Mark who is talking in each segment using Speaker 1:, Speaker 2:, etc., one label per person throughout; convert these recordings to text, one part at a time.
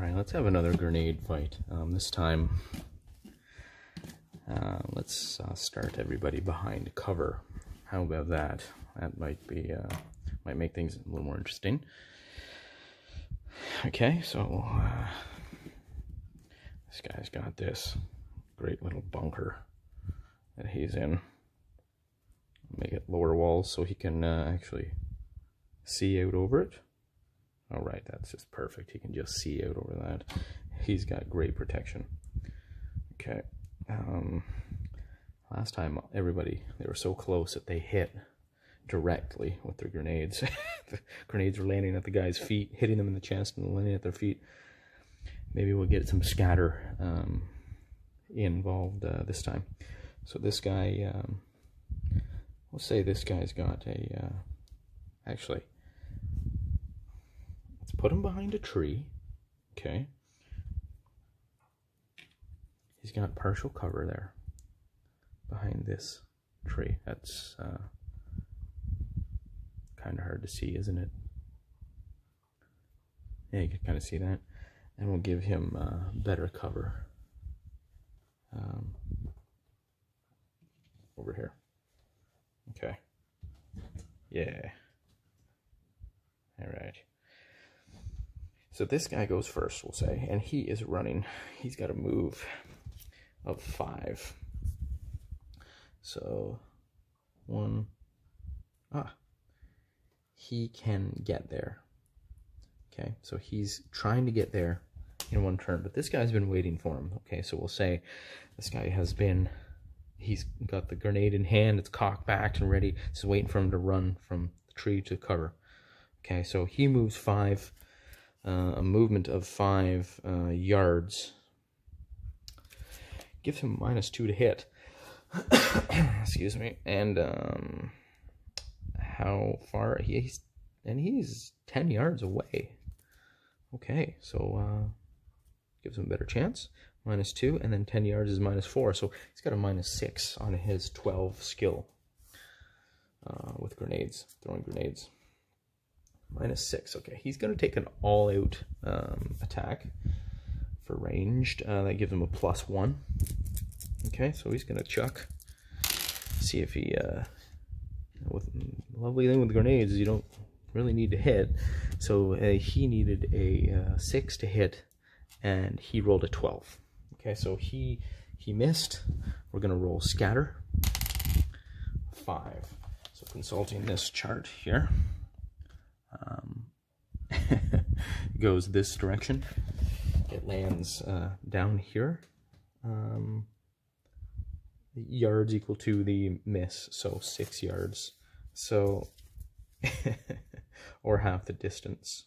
Speaker 1: Alright, let's have another grenade fight. This time, let's start everybody behind cover. How about that? That might be, might make things a little more interesting. Okay, so this guy's got this great little bunker that he's in. Make it lower walls so he can actually see out over it. All right, that's just perfect. He can just see out over that. He's got great protection. Okay. Last time, everybody, they were so close that they hit directly with their grenades. The grenades were landing at the guy's feet, hitting them in the chest and landing at their feet. Maybe we'll get some scatter involved this time. So this guy, we'll say this guy's got a, actually, let's put him behind a tree. Okay. He's got partial cover there behind this tree. That's kind of hard to see, isn't it? Yeah, you can kind of see that. And we'll give him better cover over here. Okay. Yeah. All right. So this guy goes first, we'll say, and he is running. He's got a move of 5. So, 1. He can get there. Okay, so he's trying to get there in 1 turn, but this guy's been waiting for him. Okay, so we'll say this guy has been, he's got the grenade in hand, it's cocked back and ready. Just waiting for him to run from the tree to cover. Okay, so he moves 5, a movement of 5 yards. Gives him -2 to hit. Excuse me. And how far he's 10 yards away. Okay, so gives him a better chance. -2, and then 10 yards is -4. So he's got a -6 on his 12 skill with grenades, throwing grenades. -6. Okay, he's going to take an all-out attack for ranged. That gives him a +1. Okay, so he's going to chuck. See if he, with lovely thing with grenades is you don't really need to hit. So he needed a 6 to hit, and he rolled a 12. Okay, so he missed. We're going to roll scatter. 5. So consulting this chart here, goes this direction. It lands down here. Yards equal to the miss, so 6 yards. So, or half the distance,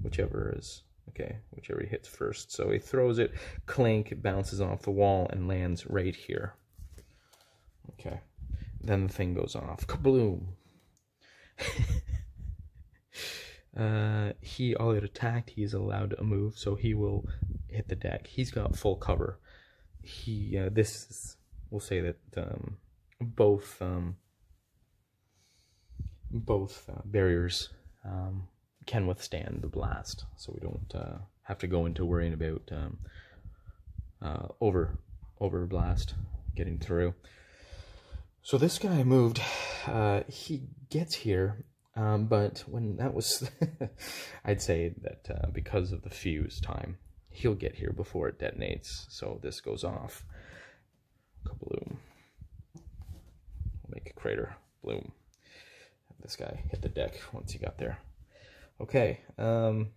Speaker 1: whichever is, okay, whichever he hits first. So he throws it, clink, it bounces off the wall and lands right here. Okay, then the thing goes off, kabloom. He all out attacked, he is allowed a move, so he will hit the deck. He's got full cover. He, this is, we'll say that both barriers can withstand the blast, so we don't have to go into worrying about over blast getting through. So this guy moved. He gets here, but when that was, I'd say that because of the fuse time, he'll get here before it detonates. So this goes off. Kabloom. Make a crater. Bloom. This guy hit the deck once he got there. Okay. On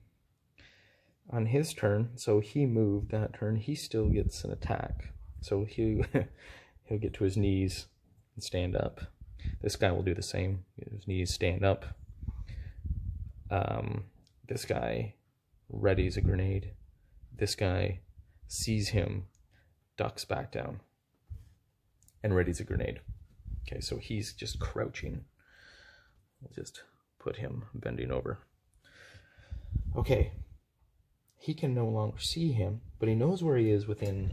Speaker 1: his turn, so he moved that turn, he still gets an attack. So he'll get to his knees and stand up. This guy will do the same. Get his knees, stand up. This guy readies a grenade. This guy sees him, ducks back down, and readies a grenade. Okay, so he's just crouching. We'll just put him bending over. Okay, he can no longer see him, but he knows where he is within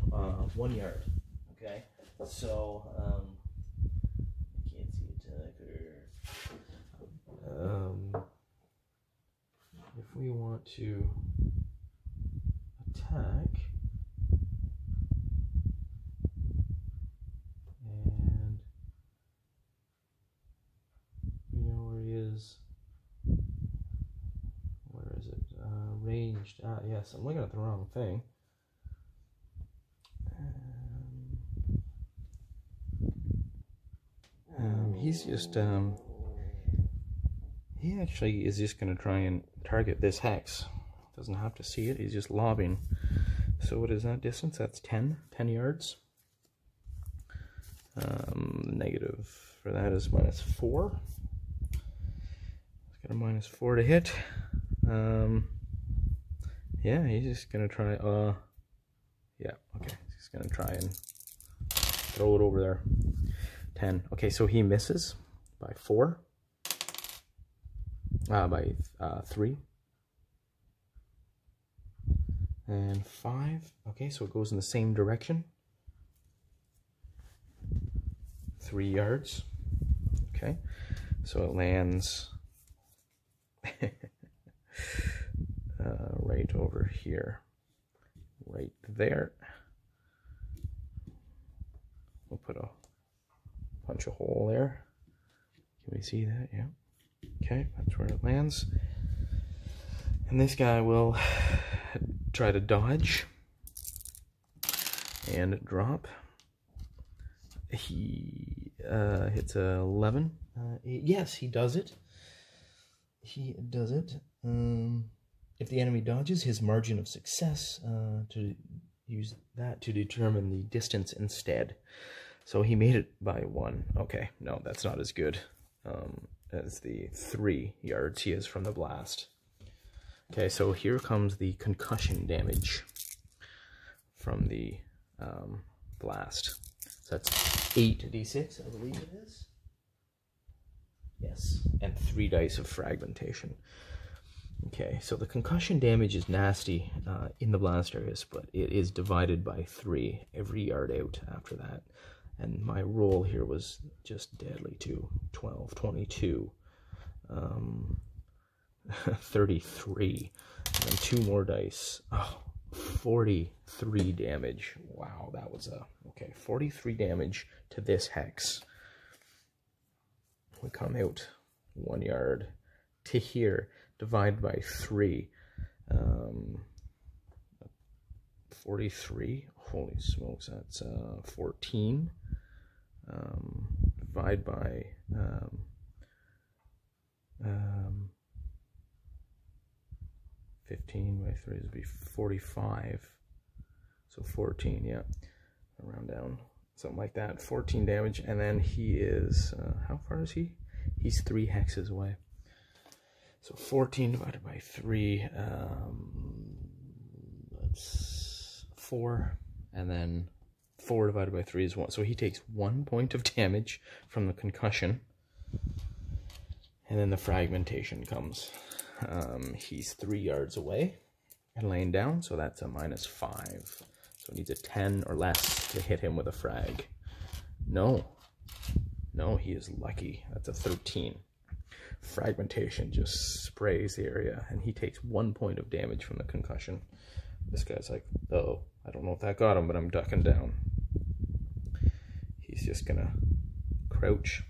Speaker 1: 1 yard. Okay, so can't see attacker. If we want to attack. And we know where he is. Where is it? Ranged. Ah, yes, I'm looking at the wrong thing. He's just, he actually is just going to try and target this hex. Doesn't have to see it, he's just lobbing. So what is that distance? That's 10 yards. Negative for that is -4. It's got a -4 to hit. Yeah, he's just going to try, yeah, okay. He's going to try and throw it over there. 10. Okay, so he misses by 4. By 3. And 5. Okay, so it goes in the same direction. 3 yards. Okay, so it lands right over here. Right there. We'll punch a hole there. Can we see that? Yeah. Okay, that's where it lands. And this guy will try to dodge and drop. He hits a 11. Yes, he does it. He does it. If the enemy dodges, his margin of success, to use that to determine the distance instead. So he made it by 1. Okay, no, that's not as good as the 3 yards he is from the blast. Okay, so here comes the concussion damage from the blast. So that's 8d6, I believe it is. Yes, and 3 dice of fragmentation. Okay, so the concussion damage is nasty in the blast areas, but it is divided by 3 every yard out after that. And my roll here was just deadly too. 12, 22, 33, and 2 more dice. Oh, 43 damage. Wow, that was okay, 43 damage to this hex. We come out 1 yard to here, divide by 3. 43, holy smokes, that's 14. Divide by 15 by 3 would be 45. So 14, yeah, round down, something like that. 14 damage, and then he is, how far is he? He's 3 hexes away. So 14 divided by 3, that's 4, and then 4 divided by 3 is 1. So he takes 1 point of damage from the concussion, and then the fragmentation comes. He's 3 yards away and laying down, so that's a -5. So it needs a 10 or less to hit him with a frag. No, he is lucky. That's a 13. Fragmentation just sprays the area, and he takes 1 point of damage from the concussion. This guy's like, oh, I don't know if that got him, but I'm ducking down. He's just gonna crouch.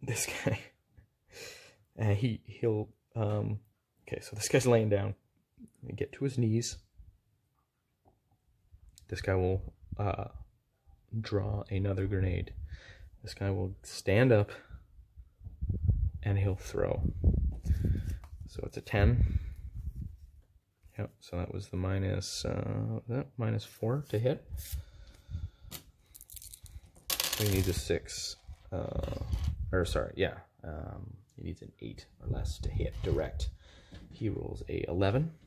Speaker 1: This guy, he'll okay, so this guy's laying down. Get to his knees. This guy will draw another grenade. This guy will stand up and he'll throw. So it's a 10. Yep, so that was the -4 to hit. So he needs a 6. Or sorry, yeah. He needs an 8 or less to hit direct. He rolls a 11.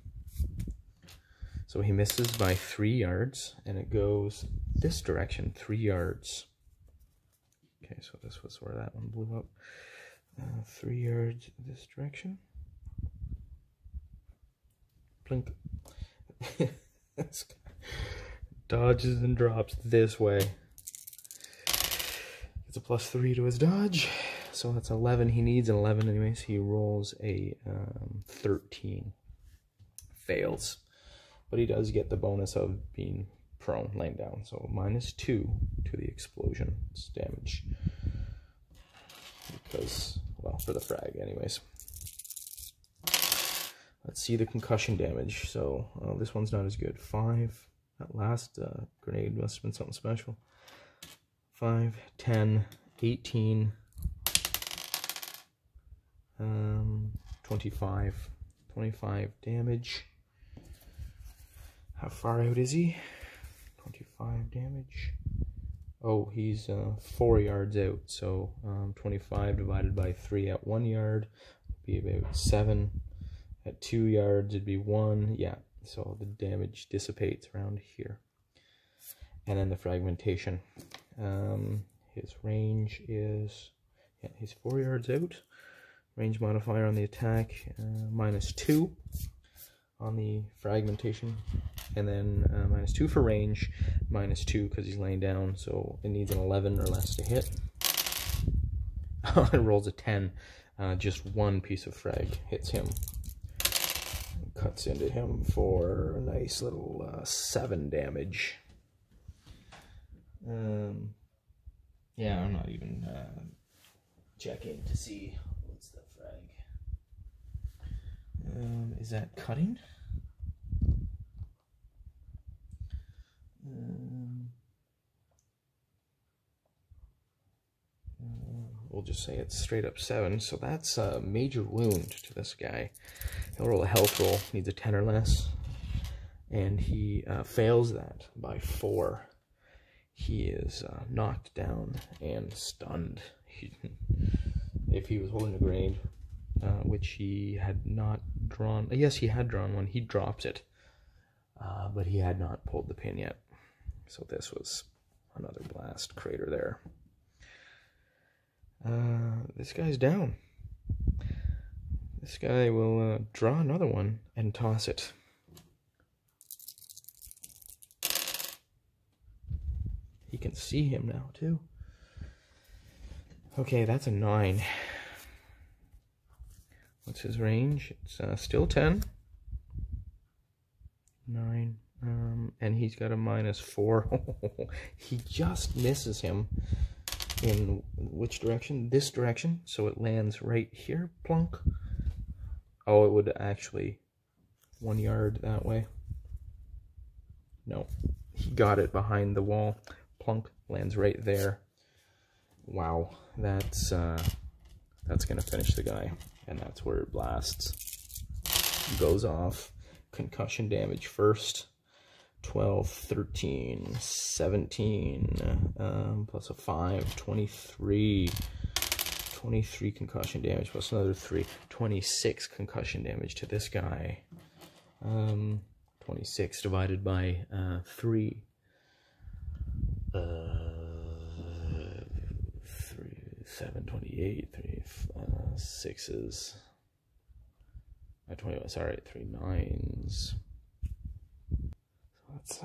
Speaker 1: So he misses by 3 yards, and it goes this direction 3 yards. Okay, so this was where that one blew up. 3 yards this direction. Blink. Dodges and drops this way. It's a +3 to his dodge. So that's 11. He needs an 11 anyways. He rolls a 13. Fails. but he does get the bonus of being prone, laying down. So -2 to the explosion's damage. Because, well, for the frag anyways. Let's see the concussion damage. So this one's not as good. 5. That last grenade must have been something special. 5, 10, 18, 25. 25 damage. How far out is he? 25 damage. Oh, he's 4 yards out. So 25 divided by 3 at 1 yard would be about 7. At 2 yards, it'd be 1. Yeah, so the damage dissipates around here. And then the fragmentation. His range is, yeah, he's 4 yards out. Range modifier on the attack, -2 on the fragmentation. And then -2 for range, -2 because he's laying down, so it needs an 11 or less to hit. It rolls a 10. Just one piece of frag hits him. Cuts into him for a nice little 7 damage. Yeah, I'm not even checking to see what's the frag. Is that cutting? We'll just say it's straight up 7, so that's a major wound to this guy. He'll roll a health roll, needs a 10 or less, and he fails that by 4. He is knocked down and stunned. If he was holding a grenade, which he had not drawn, yes, he had drawn one, he drops it, but he had not pulled the pin yet. So this was another blast crater there. This guy's down. This guy will draw another one and toss it. He can see him now too. Okay, that's a 9. What's his range? It's still 10. 9. And he's got a -4. He just misses him. In which direction? This direction. So it lands right here. Plunk. Oh, it would actually 1 yard that way. No. He got it behind the wall. Plunk. Lands right there. Wow. That's gonna finish the guy. And that's where it blasts. Goes off. Concussion damage first. 12, 13, 17, plus a 5, 23. 23 concussion damage plus another 3. 26 concussion damage to this guy. 26 divided by 3. 7, 28, 3 6s. 21, sorry, 3 9s. That's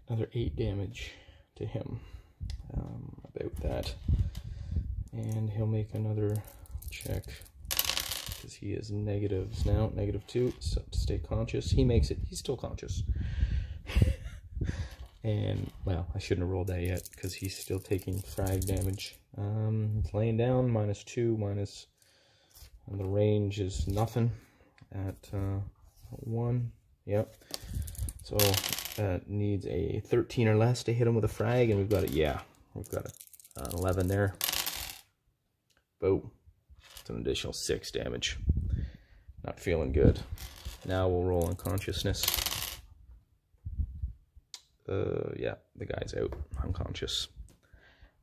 Speaker 1: another 8 damage to him, about that. And he'll make another check, because he is negatives now, -2, so to stay conscious. He makes it, he's still conscious. And, well, I shouldn't have rolled that yet, because he's still taking frag damage. He's laying down, -2, minus, and the range is nothing at 1. Yep. So that needs a 13 or less to hit him with a frag, and we've got it. Yeah, we've got an 11 there. Boom. It's an additional 6 damage. Not feeling good. Now we'll roll unconsciousness. Yeah, the guy's out, unconscious.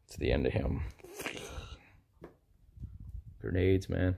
Speaker 1: It's the end of him. Grenades, man.